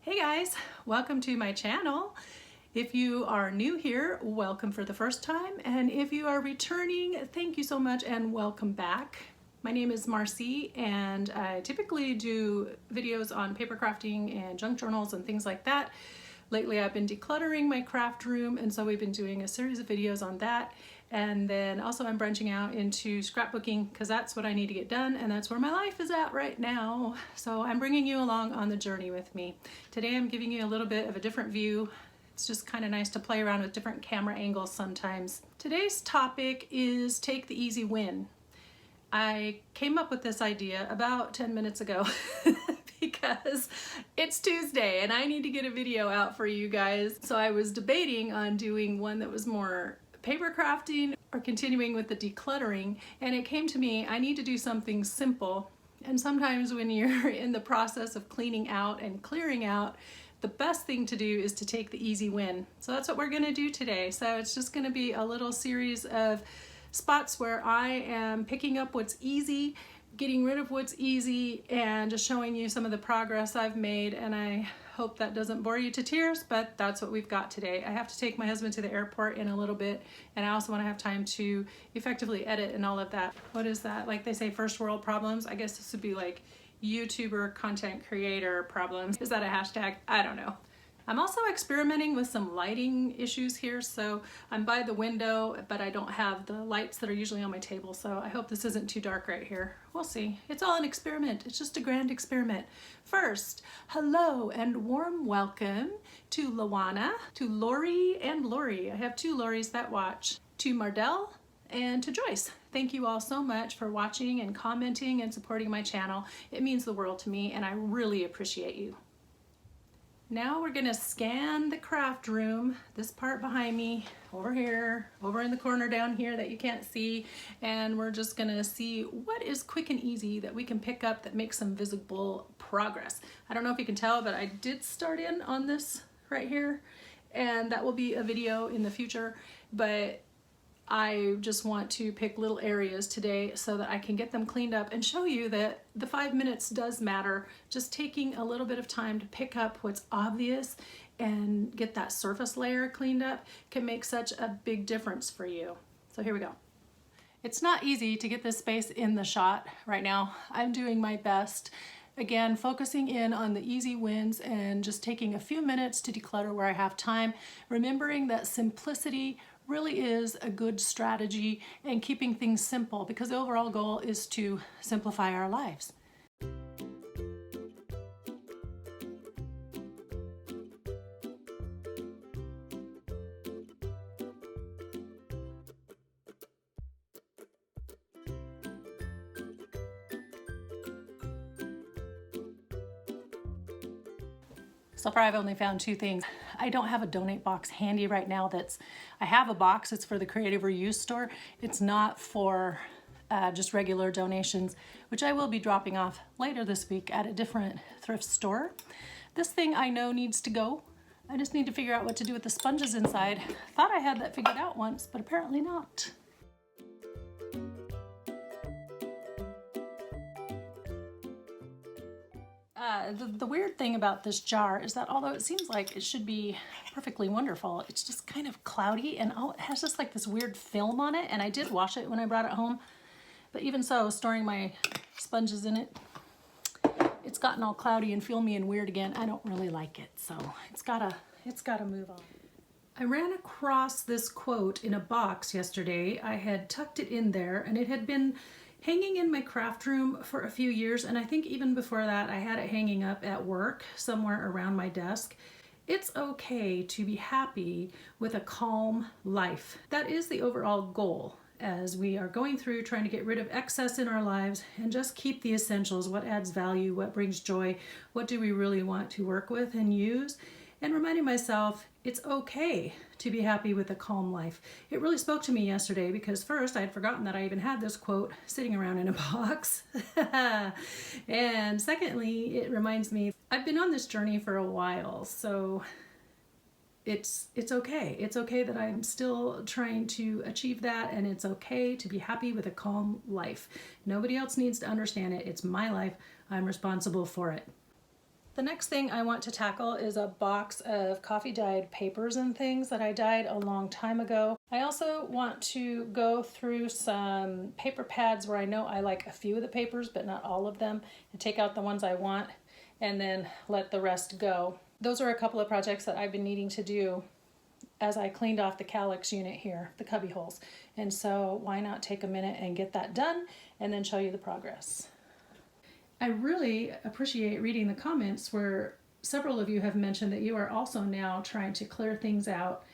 Hey guys, welcome to my channel. If you are new here, welcome for the first time, and if you are returning, thank you so much and welcome back. My name is Marcy and I typically do videos on paper crafting and junk journals and things like that. Lately I've been decluttering my craft room, and so we've been doing a series of videos on that. And then also I'm branching out into scrapbooking because that's what I need to get done, and that's where my life is at right now. So I'm bringing you along on the journey with me. Today I'm giving you a little bit of a different view. It's just kind of nice to play around with different camera angles sometimes. Today's topic is take the easy win. I came up with this idea about 10 minutes ago because it's Tuesday and I need to get a video out for you guys. So I was debating on doing one that was more paper crafting or continuing with the decluttering, and it came to me, I need to do something simple. And sometimes when you're in the process of cleaning out and clearing out, the best thing to do is to take the easy win. So that's what we're going to do today. So it's just going to be a little series of spots where I am picking up what's easy, getting rid of what's easy, and just showing you some of the progress I've made. And I hope that doesn't bore you to tears, but that's what we've got today. I have to take my husband to the airport in a little bit, and I also want to have time to effectively edit and all of that. What is that? Like they say, first world problems? I guess this would be like YouTuber content creator problems. Is that a hashtag? I don't know. I'm also experimenting with some lighting issues here, so I'm by the window, but I don't have the lights that are usually on my table, so I hope this isn't too dark right here. We'll see. It's all an experiment. It's just a grand experiment. First, hello and warm welcome to Lawana, to Lori and Lori. I have two Loris that watch. To Mardell and to Joyce. Thank you all so much for watching and commenting and supporting my channel. It means the world to me, and I really appreciate you. Now we're going to scan the craft room, this part behind me, over here, over in the corner down here that you can't see, and we're just going to see what is quick and easy that we can pick up that makes some visible progress. I don't know if you can tell, but I did start in on this right here, and that will be a video in the future, but I just want to pick little areas today so that I can get them cleaned up and show you that the 5 minutes does matter. Just taking a little bit of time to pick up what's obvious and get that surface layer cleaned up can make such a big difference for you. So here we go. It's not easy to get this space in the shot right now. I'm doing my best. Again, focusing in on the easy wins and just taking a few minutes to declutter where I have time, remembering that simplicity really is a good strategy, and keeping things simple because the overall goal is to simplify our lives. So far I've only found two things. I don't have a donate box handy right now. I have a box, it's for the Creative Reuse store. It's not for just regular donations, which I will be dropping off later this week at a different thrift store. This thing I know needs to go. I just need to figure out what to do with the sponges inside. Thought I had that figured out once, but apparently not. The weird thing about this jar is that although it seems like it should be perfectly wonderful, it's just kind of cloudy, and it has just like this weird film on it, and I did wash it when I brought it home, but even so, storing my sponges in it, it's gotten all cloudy and filmy and weird again. I don't really like it, so it's gotta move on. I ran across this quote in a box yesterday. I had tucked it in there, and it had been hanging in my craft room for a few years, and I think even before that I had it hanging up at work somewhere around my desk. It's okay to be happy with a calm life. That is the overall goal as we are going through trying to get rid of excess in our lives and just keep the essentials, what adds value, what brings joy, what do we really want to work with and use, and reminding myself it's okay to be happy with a calm life. It really spoke to me yesterday because first I had forgotten that I even had this quote sitting around in a box. And secondly, it reminds me I've been on this journey for a while, so it's okay. It's okay that I'm still trying to achieve that, and it's okay to be happy with a calm life. Nobody else needs to understand it. It's my life. I'm responsible for it. The next thing I want to tackle is a box of coffee dyed papers and things that I dyed a long time ago. I also want to go through some paper pads where I know I like a few of the papers but not all of them, and take out the ones I want and then let the rest go. Those are a couple of projects that I've been needing to do as I cleaned off the calyx unit here, the cubby holes. And so why not take a minute and get that done and then show you the progress. I really appreciate reading the comments where several of you have mentioned that you are also now trying to clear things out.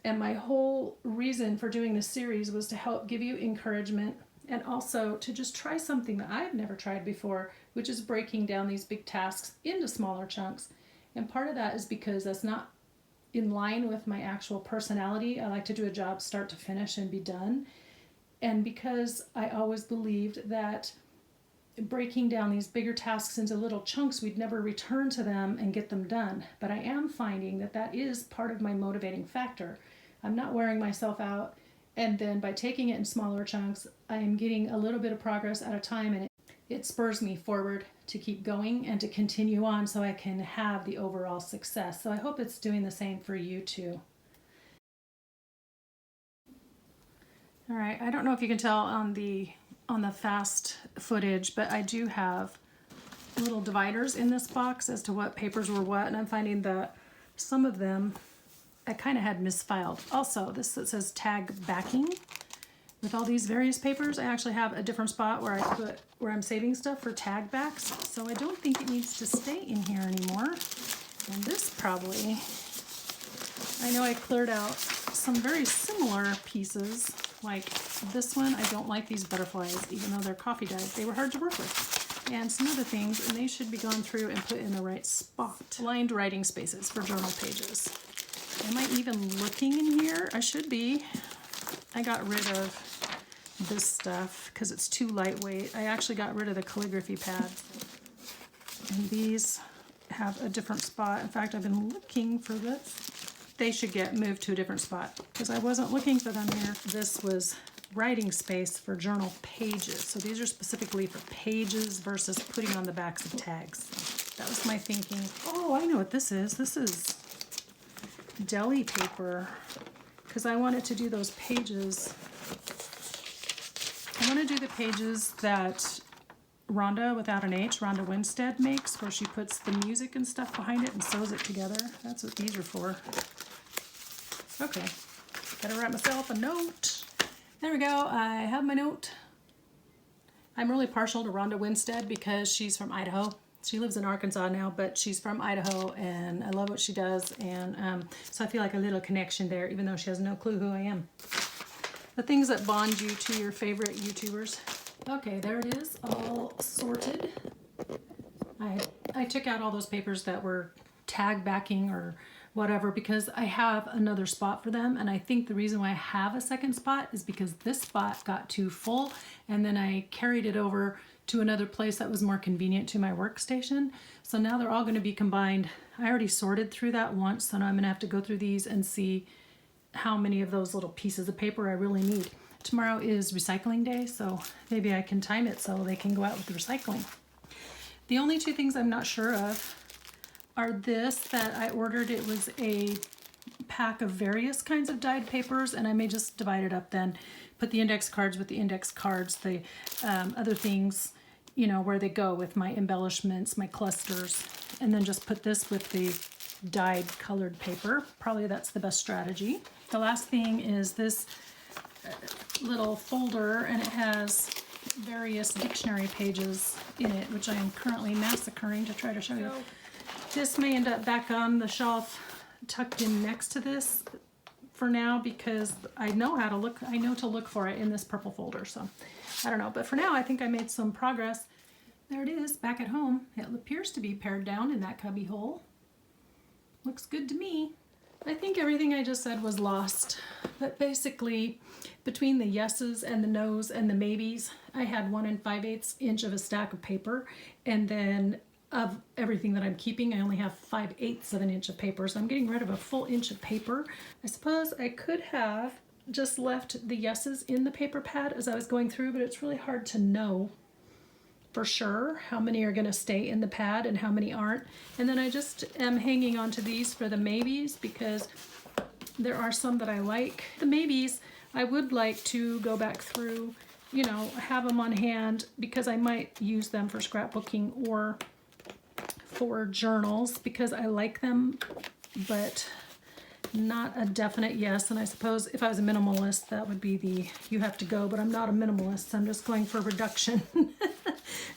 And my whole reason for doing this series was to help give you encouragement and also to just try something that I've never tried before, which is breaking down these big tasks into smaller chunks. And part of that is because that's not in line with my actual personality. I like to do a job start to finish and be done. And because I always believed that breaking down these bigger tasks into little chunks, we'd never return to them and get them done. But I am finding that that is part of my motivating factor. I'm not wearing myself out, and then by taking it in smaller chunks, I am getting a little bit of progress at a time, and it spurs me forward to keep going and to continue on so I can have the overall success. So I hope it's doing the same for you too. All right, I don't know if you can tell on the fast footage, but I do have little dividers in this box as to what papers were what, and I'm finding that some of them I kind of had misfiled. Also, this that says tag backing, with all these various papers, I actually have a different spot where I'm saving stuff for tag backs, so I don't think it needs to stay in here anymore. And this probably, I know I cleared out some very similar pieces. Like this one, I don't like these butterflies, even though they're coffee dyed. They were hard to work with. And some other things, and they should be gone through and put in the right spot. Lined writing spaces for journal pages. Am I even looking in here? I should be. I got rid of this stuff because it's too lightweight. I actually got rid of the calligraphy pads. And these have a different spot. In fact, I've been looking for this. They should get moved to a different spot because I wasn't looking for them here. This was writing space for journal pages. So these are specifically for pages versus putting on the backs of tags. That was my thinking. Oh, I know what this is. This is deli paper because I wanted to do those pages. I want to do the pages that Rhonda, without an H, Rhonda Winstead makes, where she puts the music and stuff behind it and sews it together. That's what these are for. Okay, gotta write myself a note. There we go, I have my note. I'm really partial to Rhonda Winstead because she's from Idaho. She lives in Arkansas now, but she's from Idaho, and I love what she does, and so I feel like a little connection there, even though she has no clue who I am. The things that bond you to your favorite YouTubers. Okay, there it is, all sorted. I took out all those papers that were tag backing or whatever because I have another spot for them, and I think the reason why I have a second spot is because this spot got too full, and then I carried it over to another place that was more convenient to my workstation. So now they're all going to be combined. I already sorted through that once, so now I'm going to have to go through these and see how many of those little pieces of paper I really need. Tomorrow is recycling day, so maybe I can time it so they can go out with the recycling. The only two things I'm not sure of are this that I ordered. It was a pack of various kinds of dyed papers, and I may just divide it up then. Put the index cards with the index cards, the other things, you know, where they go with my embellishments, my clusters, and then just put this with the dyed colored paper. Probably that's the best strategy. The last thing is this little folder, and it has various dictionary pages in it, which I am currently massacring to try to show you. This may end up back on the shelf tucked in next to this for now because I know how to look, I know to look for it in this purple folder, so I don't know. But for now, I think I made some progress. There it is, back at home. It appears to be pared down in that cubby hole. Looks good to me. I think everything I just said was lost, but basically between the yeses and the nos and the maybes, I had 1 5/8 inch of a stack of paper, and then of everything that I'm keeping, I only have 5/8 of an inch of paper, so I'm getting rid of a full inch of paper. I suppose I could have just left the yeses in the paper pad as I was going through, but it's really hard to know for sure how many are going to stay in the pad and how many aren't. And then I just am hanging on to these for the maybes because there are some that I like. The maybes, I would like to go back through, you know, have them on hand because I might use them for scrapbooking or for journals because I like them, but not a definite yes. And I suppose if I was a minimalist, that would be the you have to go, but I'm not a minimalist. I'm just going for reduction.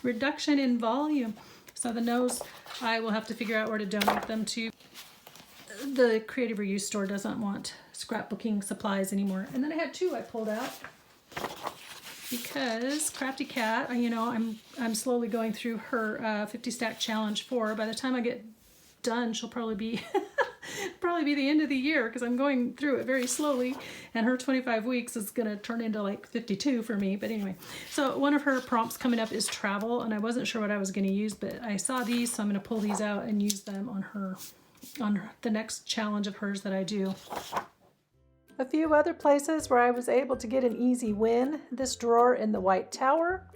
Reduction in volume. So the no's, I will have to figure out where to donate them to. The Creative Reuse store doesn't want scrapbooking supplies anymore. And then I had two I pulled out because Crafty Cat, you know, I'm slowly going through her 50 stack challenge 4. By the time I get done, she'll probably be probably be the end of the year because I'm going through it very slowly, and her 25 weeks is going to turn into like 52 for me. But anyway, so one of her prompts coming up is travel, and I wasn't sure what I was going to use, but I saw these, so I'm going to pull these out and use them on the next challenge of hers that I do. A few other places where I was able to get an easy win: this drawer in the White Tower.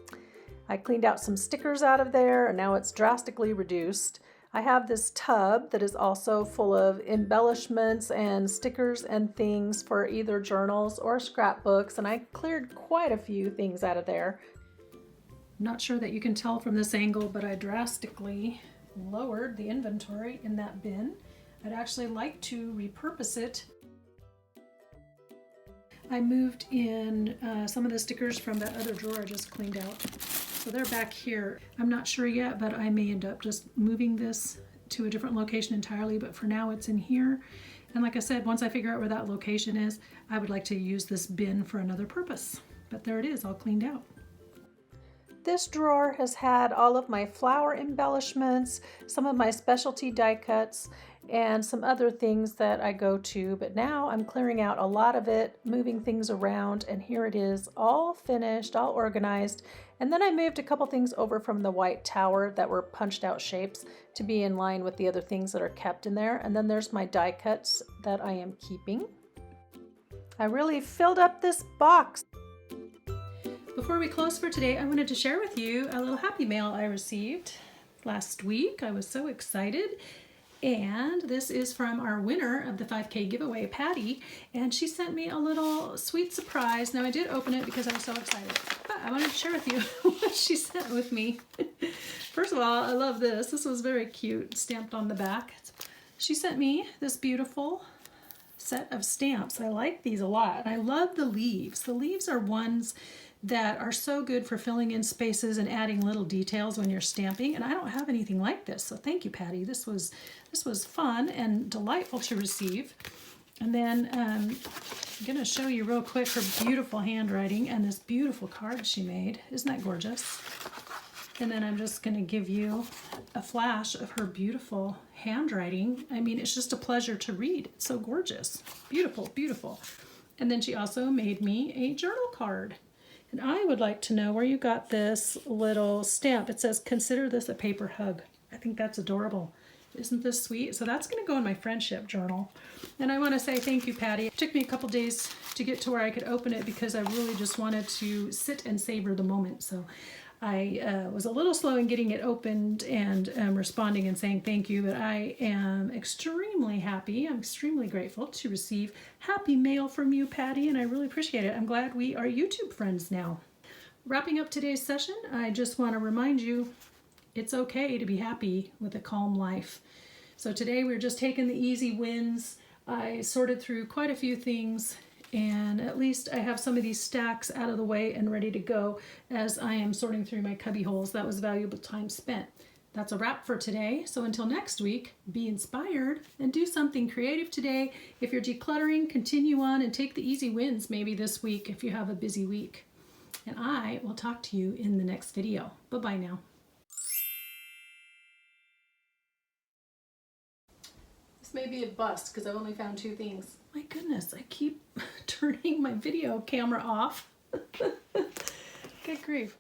I cleaned out some stickers out of there, and now it's drastically reduced. I have this tub that is also full of embellishments and stickers and things for either journals or scrapbooks, and I cleared quite a few things out of there. I'm not sure that you can tell from this angle, but I drastically lowered the inventory in that bin. I'd actually like to repurpose it. I moved in some of the stickers from that other drawer I just cleaned out. So they're back here. I'm not sure yet, but I may end up just moving this to a different location entirely, but for now it's in here. And like I said, once I figure out where that location is, I would like to use this bin for another purpose. But there it is, all cleaned out. This drawer has had all of my flower embellishments, some of my specialty die cuts, and some other things that I go to, but now I'm clearing out a lot of it, moving things around, and here it is, all finished, all organized. And then I moved a couple things over from the White Tower that were punched out shapes to be in line with the other things that are kept in there. And then there's my die cuts that I am keeping. I really filled up this box. Before we close for today, I wanted to share with you a little happy mail I received last week. I was so excited. And this is from our winner of the 5K giveaway, Patty, and she sent me a little sweet surprise. Now I did open it because I was so excited, but I wanted to share with you what she sent with me. First of all, I love this. This was very cute, stamped on the back. She sent me this beautiful set of stamps. I like these a lot. I love the leaves. The leaves are ones that are so good for filling in spaces and adding little details when you're stamping, and I don't have anything like this, so thank you, Patty. This was fun and delightful to receive. And then I'm going to show you real quick her beautiful handwriting and this beautiful card she made. Isn't that gorgeous? And then I'm just going to give you a flash of her beautiful handwriting. I mean, it's just a pleasure to read. It's so gorgeous. Beautiful, beautiful. And then she also made me a journal card. And I would like to know where you got this little stamp. It says, "Consider this a paper hug." I think that's adorable. Isn't this sweet? So that's going to go in my friendship journal. And I want to say thank you, Patty. It took me a couple days to get to where I could open it because I really just wanted to sit and savor the moment. So I was a little slow in getting it opened and responding and saying thank you, but I am extremely happy. I'm extremely grateful to receive happy mail from you, Patty, and I really appreciate it. I'm glad we are YouTube friends now. Wrapping up today's session, I just want to remind you it's okay to be happy with a calm life. So today we're just taking the easy wins. I sorted through quite a few things, and at least I have some of these stacks out of the way and ready to go as I am sorting through my cubby holes. That was valuable time spent. That's a wrap for today. So until next week, be inspired and do something creative today. If you're decluttering, continue on and take the easy wins maybe this week if you have a busy week. And I will talk to you in the next video. Bye-bye now. This may be a bust because I've only found 2 things. My goodness, I keep turning my video camera off. Good grief.